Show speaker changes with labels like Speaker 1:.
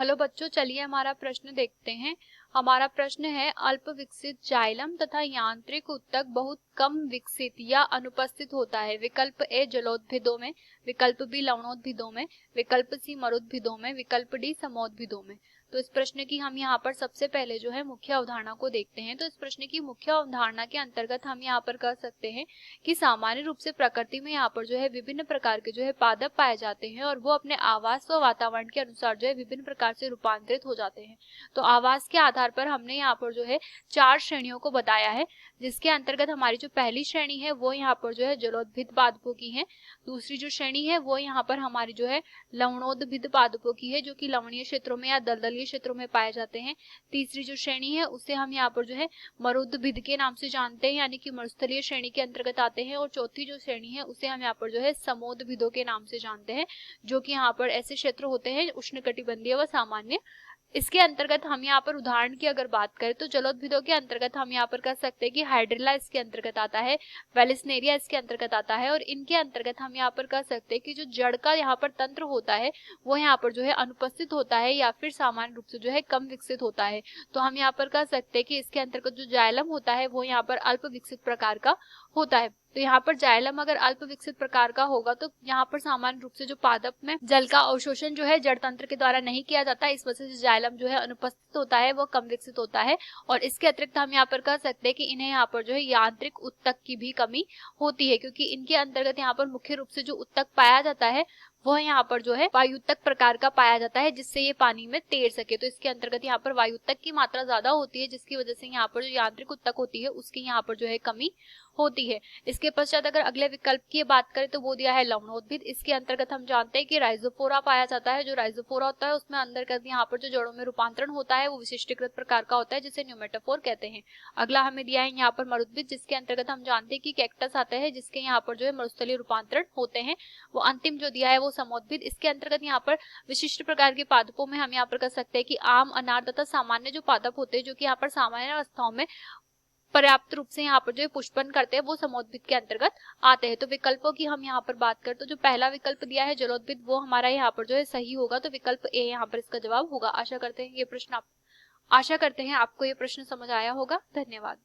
Speaker 1: Hello बच्चों, चलिए हमारा प्रश्न देखते हैं। हमारा प्रश्न है, अल्प विकसित जाइलम तथा यांत्रिक ऊतक बहुत कम विकसित या अनुपस्थित होता है। विकल्प ए जलोदभिदों में, विकल्प बी लवणोदभिदों में, विकल्प सी मरुदभिदों में, विकल्प डी समोदभिदों में। तो इस प्रश्न की हम यहाँ पर सबसे पहले जो है मुख्य अवधारणा को देखते हैं। तो इस प्रश्न की मुख्य अवधारणा के अंतर्गत हम यहाँ पर कह सकते हैं कि सामान्य रूप से प्रकृति में यहाँ पर जो है विभिन्न प्रकार के जो है पादप पाए जाते हैं और वो अपने आवास व वातावरण के अनुसार जो है विभिन्न प्रकार से रूपांतरित हो जाते हैं। तो आवास के आधार पर हमने यहाँ पर जो है 4 श्रेणियों को बताया है, जिसके अंतर्गत हमारी जो पहली श्रेणी है वो यहाँ पर जो है जलोदभिद पादपों की है। दूसरी जो श्रेणी है वो यहाँ पर हमारी जो है लवणोदभिद पादपों की है, जो कि लवणीय क्षेत्रों में या दलदलीय क्षेत्रों में पाए जाते हैं। तीसरी जो श्रेणी है उसे हम यहाँ पर जो है मरुदभिद के नाम से जानते हैं, यानी कि मरुस्थलीय श्रेणी के अंतर्गत आते हैं। और चौथी जो श्रेणी है उसे हम यहाँ पर जो है समोदभिदों के नाम से जानते हैं, जो कि यहाँ पर ऐसे क्षेत्र होते हैं उष्णकटिबंधीय व सामान्य। इसके अंतर्गत हम यहाँ पर उदाहरण की अगर बात करें तो जलोदभिदों के अंतर्गत हम यहाँ पर कह सकते हैं कि हाइड्रिला इसके अंतर्गत आता है, वेलिस्नेरिया इसके अंतर्गत आता है। और इनके अंतर्गत हम यहाँ पर कह सकते हैं कि जो जड़ का यहाँ पर तंत्र होता है वो यहाँ पर जो है अनुपस्थित होता है या फिर सामान्य रूप से जो है कम विकसित होता है। तो हम यहाँ पर कह सकते हैं कि इसके अंतर्गत जो जाइलम होता है वो यहाँ पर अल्प विकसित प्रकार का होता है। तो यहाँ पर जाइलम अगर अल्प विकसित प्रकार का होगा तो यहाँ पर सामान्य रूप से जो पादप में जल का अवशोषण जो है जड़ तंत्र के द्वारा नहीं किया जाता, इस वजह से जाइलम जो है अनुपस्थित होता है, वो कम विकसित होता है। और इसके अतिरिक्त हम यहाँ पर कह सकते हैं कि इन्हें यहाँ पर जो है यांत्रिक ऊतक की भी कमी होती है, क्योंकि इनके अंतर्गत यहाँ पर मुख्य रूप से जो ऊतक पाया जाता है वह यहाँ पर जो है वायुतक प्रकार का पाया जाता है, जिससे ये पानी में तैर सके। तो इसके अंतर्गत यहाँ पर वायुतक की मात्रा ज्यादा होती है, जिसकी वजह से यहाँ पर जो यांत्रिक ऊतक होती है उसकी यहाँ पर जो है कमी होती है। इसके पश्चात अगर अगले विकल्प की बात करें तो वो दिया है लवणोदभिद। इसके अंतर्गत हम जानते हैं कि राइजोफोरा पाया जाता है। जो राइजोफोरा होता है उसमें अंतर्गत यहाँ पर जो जड़ों में रूपांतरण होता है वो विशिष्टीकृत प्रकार का होता है, जिसे न्यूमेटोफोर कहते हैं। अगला हमें दिया है यहाँ पर मरुदभिद, जिसके अंतर्गत हम जानते हैं कि कैक्टस आता है, जिसके यहाँ पर जो है मरुस्थलीय रूपांतरण होते हैं। वो अंतिम जो दिया है वो समोदभिद। इसके अंतर्गत यहाँ पर विशिष्ट प्रकार के पादपों में हम यहाँ पर कह सकते हैं कि आम, अनार तथा सामान्य जो पादप होते हैं, जो कि यहाँ पर सामान्य अवस्थाओं में पर्याप्त रूप से यहाँ पर जो पुष्पन करते हैं, वो समोदभिद के अंतर्गत आते हैं। तो विकल्पों की हम यहाँ पर बात करें तो जो पहला विकल्प दिया है जलोदभिद वो हमारा यहाँ पर जो है सही होगा। तो विकल्प ए यहाँ पर इसका जवाब होगा। आशा करते हैं आपको ये प्रश्न समझ आया होगा। धन्यवाद।